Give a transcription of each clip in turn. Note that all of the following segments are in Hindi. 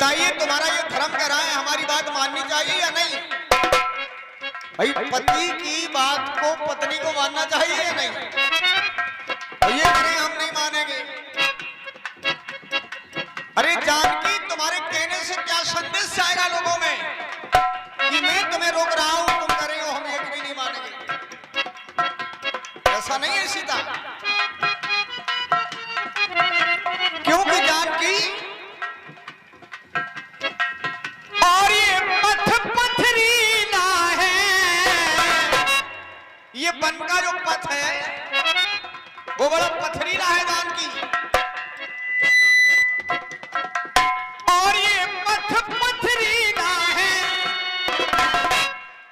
बताइए तुम्हारा ये धर्म कह रहा है, हमारी बात माननी चाहिए या नहीं? भाई पति की बात को पत्नी को मानना चाहिए या नहीं? तो ये करें हम नहीं मानेंगे। अरे जानकी, तुम्हारे कहने से क्या संदेश आएगा लोगों में कि मैं तुम्हें रोक रहा हूं, तुम कर रहे हो, हम एक भी नहीं मानेंगे। ऐसा नहीं है सीता, क्योंकि जानकी और ये पथ पथरीला है, ये वन का जो पथ है वो बड़ा पथरीला है जानकी, और ये पथ पथरीला है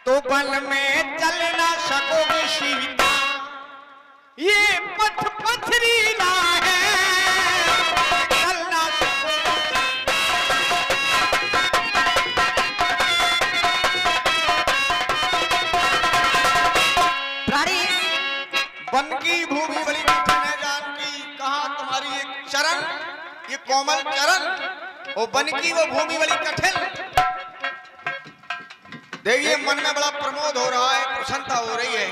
तो वन में चल ना सकोगे सीता, ये पथ पथरीला है चल ना वन की भूमि बड़ी कठिन है जानकी, कहा तुम्हारी एक चरण, ये कोमल चरण, और वन की वो भूमि बड़ी कठिन। देखिए मन में बड़ा प्रमोद हो रहा है, प्रसन्नता हो रही है।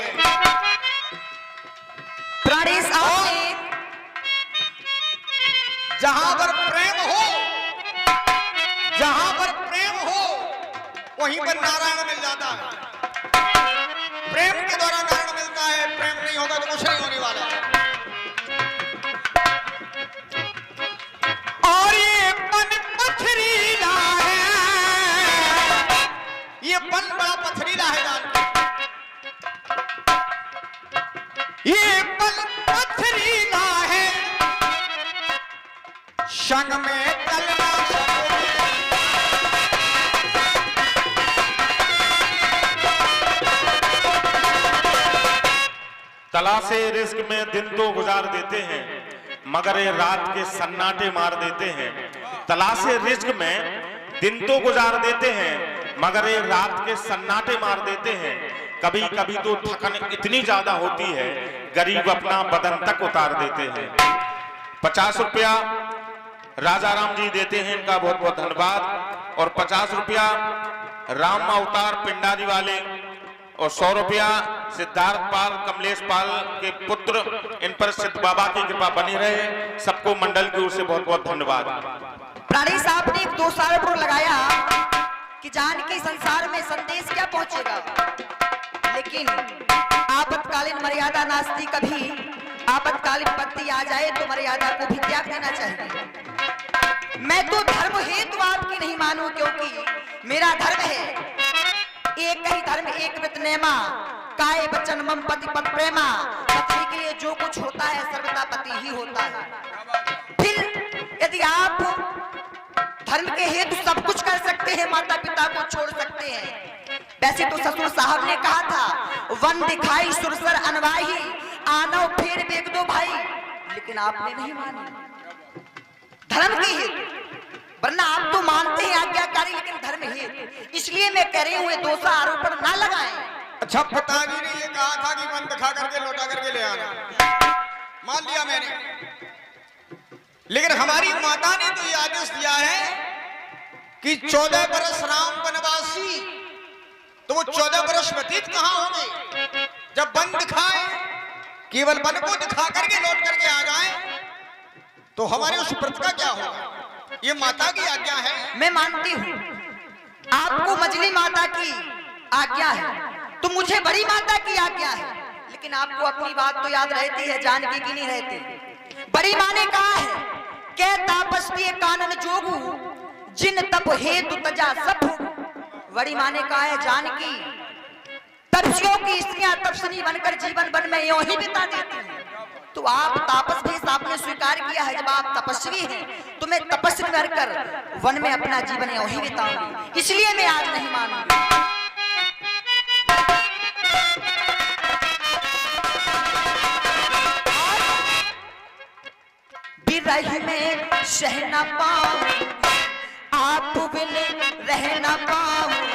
जहां पर प्रेम हो, जहां पर प्रेम हो वहीं पर नारायण मिल जाता है। प्रेम के द्वारा नारायण मिलता है, प्रेम नहीं होगा तो कुछ नहीं होने वाला। और ये वन पथरीला है, ये वन बड़ा पथरीला है जानकी, ये वन पथरीला है संग में चलना तलाशे रिस्क में दिन तो गुजार देते हैं मगर ये रात के सन्नाटे मार देते हैं। तलाशे रिस्क में दिन तो गुजार देते हैं मगर ये रात के सन्नाटे मार देते हैं। कभी कभी तो थकन इतनी ज्यादा होती है गरीब अपना बदन तक उतार देते हैं। 50 रुपया राजा राम जी देते हैं, इनका बहुत बहुत धन्यवाद। और 50 रुपया राम अवतार पिंडारी वाले, और 100 रुपया सिद्धार्थ पाल कमलेश पाल के पुत्र, इन पर सिद्ध बाबा की कृपा बनी रहे। सबको मंडल की ओर से बहुत बहुत धन्यवाद। प्राणी साहब ने 2 आरोप लगाया कि जानकी संसार में संदेश क्या पहुंचेगा, लेकिन आपातकालीन मर्यादा नास्ती, कभी आपातकालीन पत्ती आ जाए तो मर्यादा को भी त्याग देना चाहिए। मैं तो धर्म हेतु आपकी नहीं मानू, क्योंकि मेरा धर्म है एक ही धर्म, एक व्रत नेमा, काय बचन मम पति पत प्रेमा। पत्नी के लिए जो कुछ होता है सर्वदा पति ही होता है। फिर यदि आप धर्म के हेतु सब कुछ कर सकते हैं, माता पिता को छोड़ सकते हैं। वैसे तो ससुर साहब ने कहा था वन दिखाई सुरसर अनवाही, आनो फिर बेग दो भाई, लेकिन आपने नहीं मानी धर्म के हेतु। वरना आप तो मानते हैं आज्ञाकारी, लेकिन धर्म हेतु। इसलिए मैं कह रही हूँ 2 आरोपण ना लगाएं। अच्छा, पिताजी ने ये कहा था कि मन दिखा करके लौटा करके ले आना, मान लिया मैंने, लेकिन हमारी माता ने तो ये आदेश दिया है कि 14 बरस राम वनवासी, तो वो 14 बरस व्यतीत कहां होंगे जब वन दिखाए, केवल वन को दिखा करके लौट करके आ जाए, तो हमारे उस व्रत का क्या होगा? ये माता की आज्ञा है। मैं मानती हूँ आपको मजली माता की आज्ञा है, तो मुझे बड़ी माता की आज्ञा है, लेकिन आपको अपनी बात तो याद रहती है, जानकी की नहीं रहती। बड़ी माँ ने कहा है के तापस्वी कानन जोगु जिन तप हेतु तजा सब। बड़ी माँ ने कहा है जानकी तपस्वियों की स्त्रियां तपस्वी बनकर जीवन वन में यूं ही बिता देती हैं, तो आप तापस भेष आपने स्वीकार किया है। जब आप तपस्वी हैं तो मैं तपस्वी बनकर वन में अपना जीवन यूं ही बिताऊंगी, इसलिए मैं आज नहीं मानूंगी। बिरह में सह न पाऊं, आप बिन रह न पाऊं,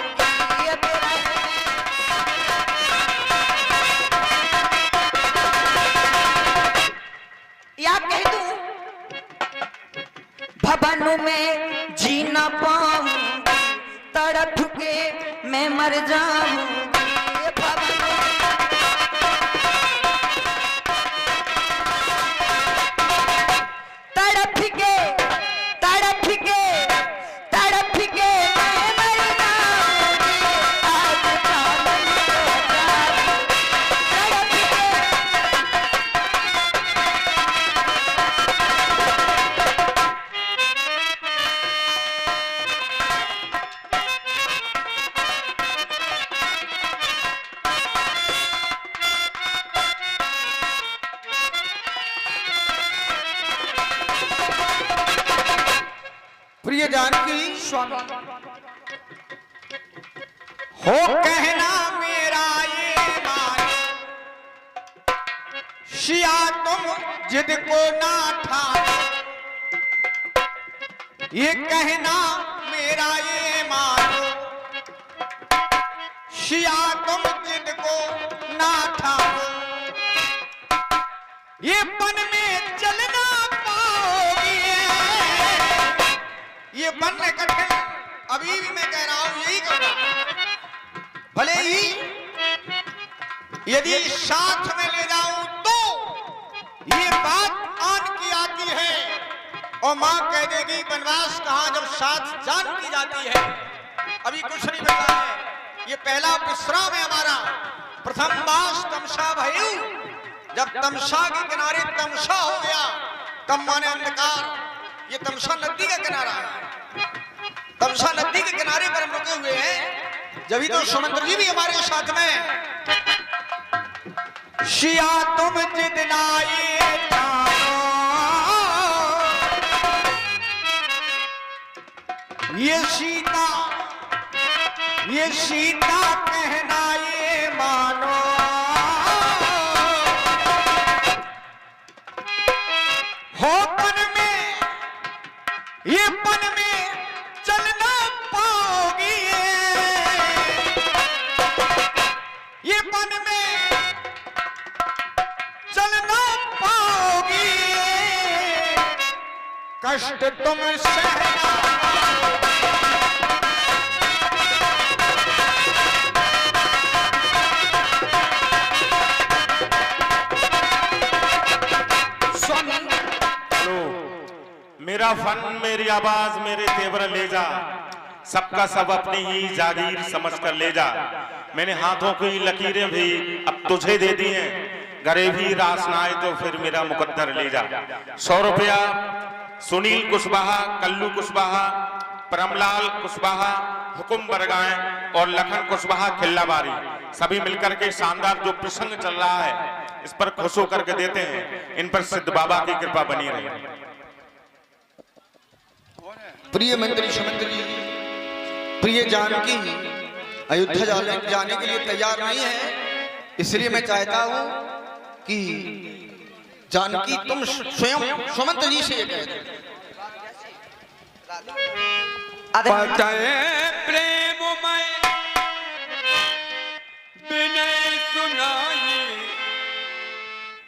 या कह दूं भवन में जी न पाऊंगी, तड़प के मैं मर जाऊंगी। तड़प के तड़प के तड़प के मैं मर जाऊंगी, आज पागल हो जाऊंगी। तड़प के प्रिय जानकी स्वामी हो कहना मेरा ये मान, शिया तुम जिद को ना ठानो। ये कहना मेरा ये मानो, शिया तुम जिद को ना ठानो। ये बन में चलना पाओगी, ये बन में कठिन, अभी भी मैं कह रहा हूं यही कहूंगा। भले ही यदि साथ में ले जाऊं तो ये बात आन की आती है, और मां कह देगी वनवास कहां जब साथ जान की जाती है। अभी कुछ नहीं बता है, ये पहला विश्राम है हमारा। प्रथम मास तमसा भयु, जब तमसा के किनारे तमसा हो गया, तम माने अंधकार। ये तमसा नदी का किनारा है, तमसा नदी के किनारे पर हम रुके हुए हैं। जब ही तो सुमंत्र जी भी हमारे साथ में। शिया तुम जिद नाये ठानो, ये सीता कहना ये मानो। हो पन में, ये पन में चलना पाओगी, ये पन में चलना पाओगी, कष्ट तुम सहना। मेरा फन, मेरी आवाज, मेरे तेवर ले जा, सबका सब अपनी ही जागीर समझ कर ले जा। मैंने हाथों की लकीरें भी अब तुझे दे दी हैं, गरीबी रास ना आए तो फिर मेरा मुकद्दर ले जा। 100 रुपया सुनील कुशवाहा, कल्लू कुशवाहा, परमलाल कुशवाहा, हुकुम बरगाएं और लखन कुशवाहा खिल्लाबारी, सभी मिलकर के शानदार जो प्रसंग चल रहा है इस पर खुश होकर के देते हैं। इन पर सिद्ध बाबा की कृपा बनी रहे। प्रिय मंत्री सुमंत्री, प्रिय जानकी अयोध्या जाने के लिए तैयार नहीं है, इसलिए मैं चाहता हूं कि जानकी तुम स्वयं सुमंत्र जी से ये कह दो। प्रेममय विनय सुनाई,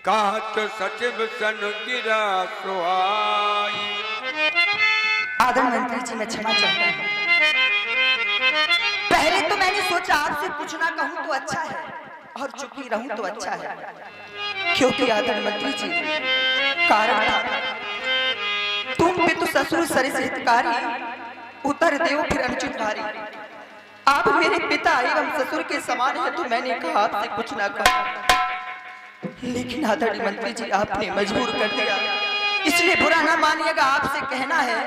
कात सचिव सन गिरा सुहाई। आदर मंत्री जी मैं क्षमा चाहता हूँ। पहले तो मैंने सोचा आपसे कुछ ना कहूँ तो अच्छा है, और चुप ही रहूं तो अच्छा है, क्योंकि आदर मंत्री जी कारण था तुम पे तो ससुर सरिस हितकारी, उतर देव फिर अनुचित भारी। आप मेरे पिता एवं ससुर के समान है, तो मैंने कहा आपसे कुछ ना कहा, लेकिन आदर मंत्री जी आपने मजबूर कर दिया, इसलिए बुरा ना मानिएगा। आपसे कहना है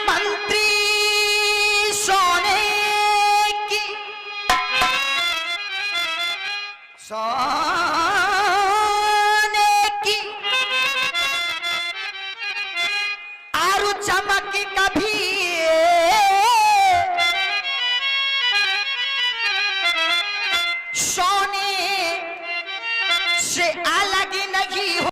मंत्री सोने की आरु चमक कभी सोने से अलग नहीं हो।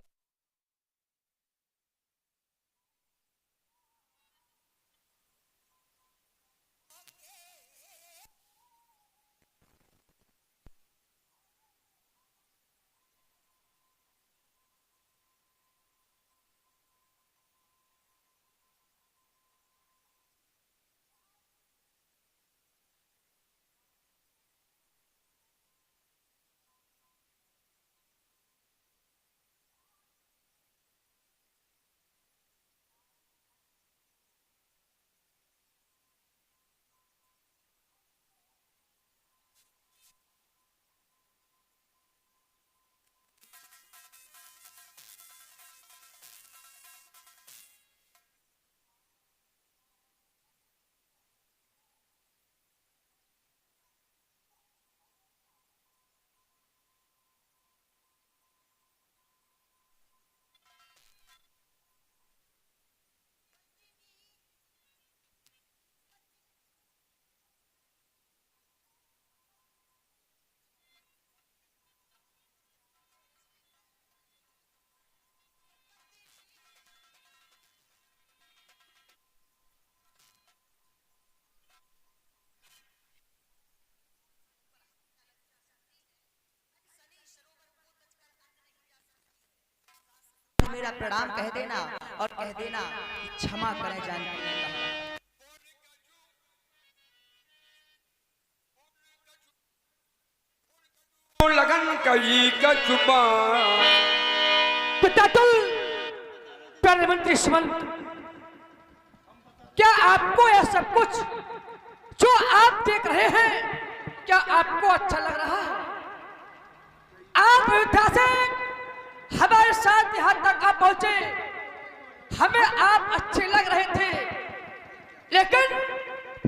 से मेरा प्रणाम कह देना और कह देना कि क्षमा करें जानकी ने कहा। लगन कई का छुपा पितातुल प्यारे मंत्री सुमंत, क्या आपको यह सब कुछ जो आप देख रहे हैं क्या आपको अच्छा लग रहा है? आप अयोध्या से हमारे साथ यहां तक आप पहुंचे, हमें आप अच्छे लग रहे थे, लेकिन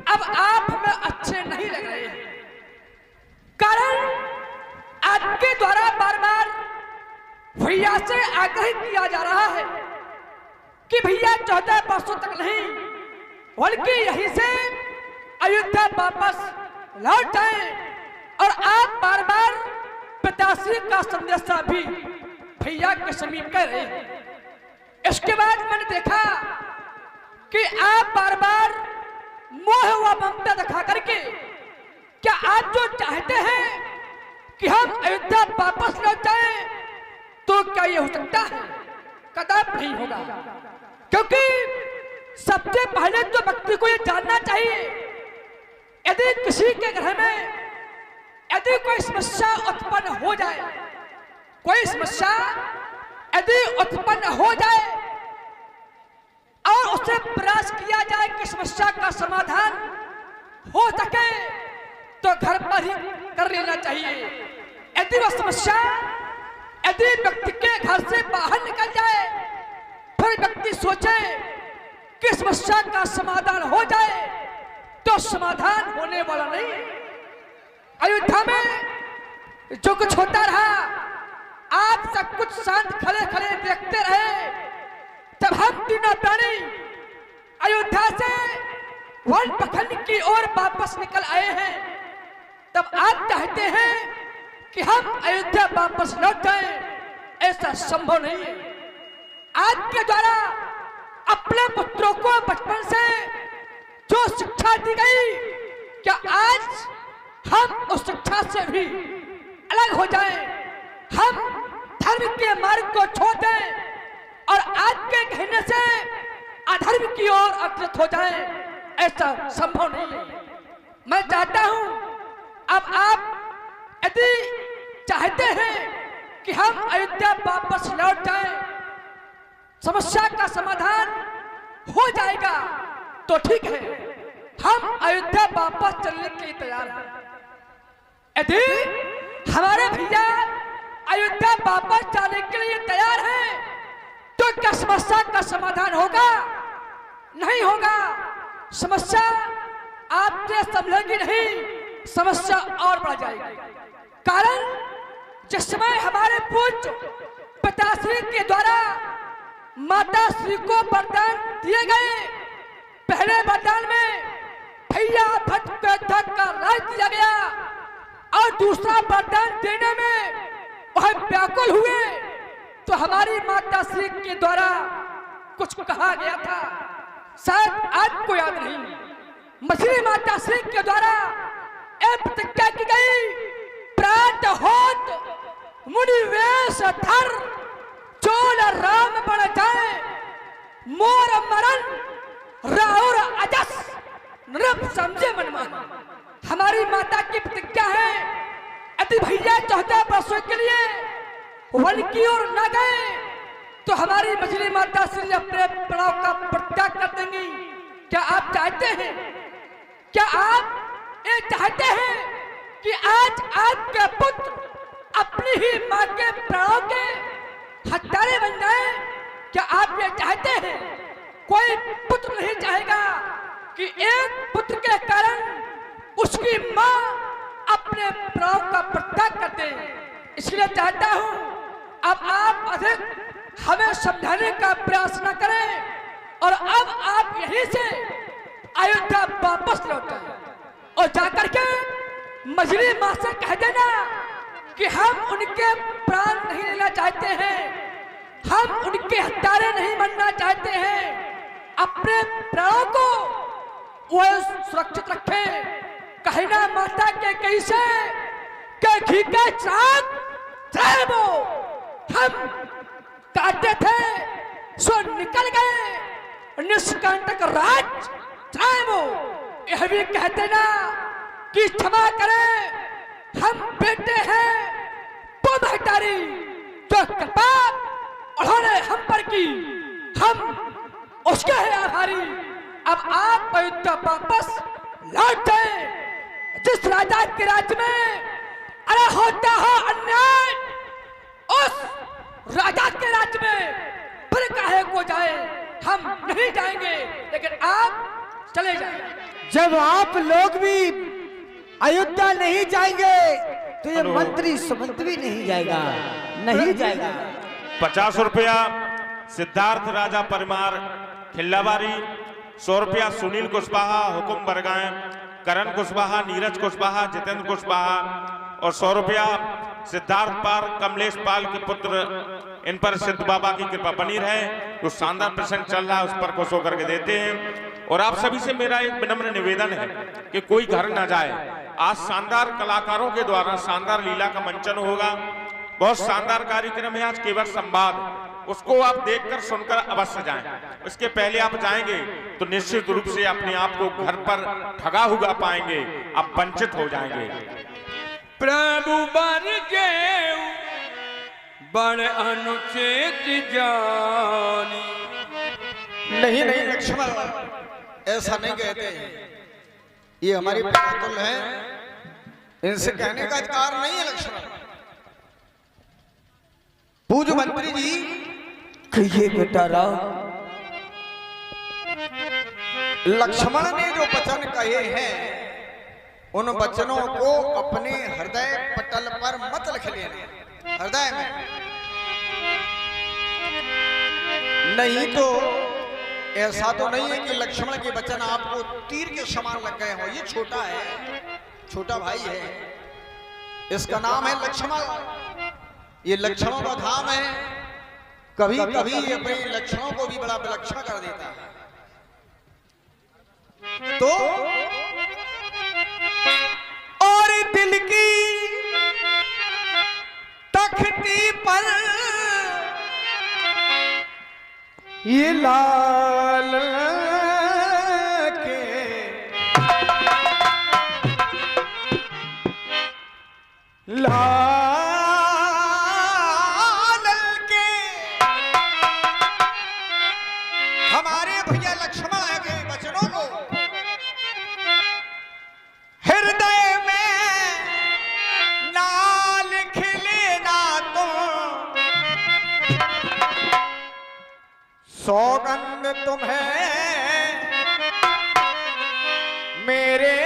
अब आप हमें अच्छे नहीं लग रहे हैं। कारण आपके द्वारा बार बार भैया से आग्रह किया जा रहा है कि भैया 14 वर्षों तक नहीं बल्कि यहीं से अयोध्या वापस लौट जाएं, और आप बार बार पिताश्री का संदेशा भी भैया के समीप कर रहे हैं। इसके बाद मैंने देखा कि आप बार बार मोह व ममता दिखा करके क्या आप जो चाहते हैं कि हम अयोध्या वापस लौट जाएं, तो क्या ये हो सकता है? कदापि नहीं होगा, क्योंकि सबसे पहले तो व्यक्ति को ये जानना चाहिए, यदि किसी के घर में यदि कोई समस्या उत्पन्न हो जाए, कोई समस्या यदि उत्पन्न हो जाए और उससे प्रयास किया जाए कि समस्या का समाधान हो सके, तो घर पर ही कर लेना चाहिए। यदि वह समस्या यदि व्यक्ति के घर से बाहर निकल जाए, फिर व्यक्ति सोचे कि समस्या का समाधान हो जाए, तो समाधान होने वाला नहीं। अयोध्या में जो कुछ होता रहा, आप सब कुछ शांत खड़े खड़े देखते रहे। जब हम तीनों प्राणी अयोध्या से वन पखंड की ओर वापस निकल आए हैं, तब आप चाहते हैं कि हम अयोध्या वापस लौट जाएं। ऐसा संभव नहीं है। आपके द्वारा अपने पुत्रों को बचपन से जो शिक्षा दी गई, क्या आज हम उस शिक्षा से भी अलग हो जाएं, हम धर्म के मार्ग को छोड़ दें और आपके कहने से अधर्म की ओर अग्रसर हो जाएं? ऐसा संभव नहीं है। मैं चाहता हूं अब आप यदि चाहते हैं कि हम अयोध्या वापस लौट जाएं, समस्या का समाधान हो जाएगा, तो ठीक है, हम अयोध्या वापस चलने के लिए तैयार हैं। यदि हमारे भैया अयोध्या वापस जाने के लिए तैयार हैं, तो क्या समस्या का समाधान होगा? नहीं होगा। समस्या आपसे संभलेगी नहीं, समस्या और बढ़ जाएगी। कारण जिस समय हमारे पूज्य पिताश्री के द्वारा माताश्री को वरदान दिए गए, पहले वरदान में भैया भट्ट पे धक का राज दिया गया और दूसरा वरदान देने में वह व्याकुल हुए, तो हमारी माताश्री के द्वारा कुछ कहा गया था, शायद आपको याद नहीं। मछली माताश्री के द्वारा एक प्रतिज्ञा की गई, प्रात होत मुनि वेश धर चोल राम बन जाए, मोर मरण राउर अजस नृप समझे मनमान। हमारी माता की प्रतिज्ञा है, यदि भैया 14 वर्षों के लिए वन की ओर न गए, तो हमारी मछली माता श्री अपने प्राण का परित्याग कर देंगी। क्या आप चाहते हैं, क्या आप ये चाहते हैं कि आज आपके पुत्र अपनी ही मां के प्राणों के हत्यारे बन जाए? क्या आप ये चाहते हैं? कोई पुत्र नहीं चाहेगा कि एक पुत्र के कारण उसकी मां अपने प्राण का परित्याग कर दे। इसलिए चाहता हूं अब आप अधिक हमें समझाने का प्रयास न करें और अब आप यहीं से अयोध्या वापस लौटें और जाकर के मछली मां से कह देना कि हम उनके प्राण नहीं लेना चाहते हैं, हम उनके हत्यारे नहीं बनना चाहते हैं। अपने प्राणों को वो सुरक्षित रखें। कहना माता के कैसे के घी का चाक वो हम काटते थे सो निकल गए निष्कंटक राज चाहे वो यह भी कहते ना कि क्षमा करें हम बेटे हैं तो महतारी जो कृपा उन्होंने हम पर की हम उसके हैं आभारी। अब आप अयोध्या वापस लौट जाए। जिस राजा के राज्य में अरे होता हो अन्याय उस राजा के राज्य में फिर काहे को जाए। हम नहीं जाएंगे लेकिन आप चले जाएं। जब आप लोग भी अयोध्या नहीं जाएंगे तो ये मंत्री सुमंत्री भी नहीं जाएगा, नहीं जाएगा। 50 रुपया सिद्धार्थ राजा परिमार खिल्लावारी, 100 रुपया सुनील कुशवाहा हुकुम बरगाएं, करण कुशवाहा, नीरज कुशवाहा, जितेंद्र कुशवाहा और 100 रुपया सिद्धार्थ पाल कमलेश पाल के पुत्र। इन पर सिद्ध बाबा की कृपा बनी रहे। जो शानदार प्रसंग चल रहा है उस पर खुश होकर के देते हैं। और आप सभी से मेरा एक विनम्र निवेदन है कि कोई घर ना जाए। आज शानदार कलाकारों के द्वारा शानदार लीला का मंचन होगा। बहुत शानदार कार्यक्रम है आज केवल संवाद, उसको आप देखकर सुनकर अवश्य जाएं। इसके पहले आप जाएंगे तो निश्चित रूप से अपने आप को घर पर ठगा हुआ पाएंगे, आप वंचित हो जाएंगे। प्रभु बन गए बड़ अनुचित जानी। नहीं नहीं लक्ष्मण, ऐसा नहीं कहते। ये हमारी प्रतुल है, इनसे कहने का अधिकार नहीं है लक्ष्मण। पूज्य मंत्री जी कहिए बेटा राम। लक्ष्मण ने जो वचन कहे हैं उन वचनों को अपने हृदय पटल पर मत लिख लेना, हृदय में नहीं तो ऐसा तो नहीं है कि लक्ष्मण के वचन आपको तीर के समान लग गए हो। ये छोटा है, छोटा भाई है, इसका नाम है लक्ष्मण। ये लक्षणों का धाम है। कभी कभी ये अपने लक्षणों को भी बड़ा विलक्षण कर देता है। तो और दिल की तख्ती पर ये लाल के हमारे भैया लक्ष्मण के वचनों को हृदय में ना लिख लेना तो सौगंध तुम्हें मेरे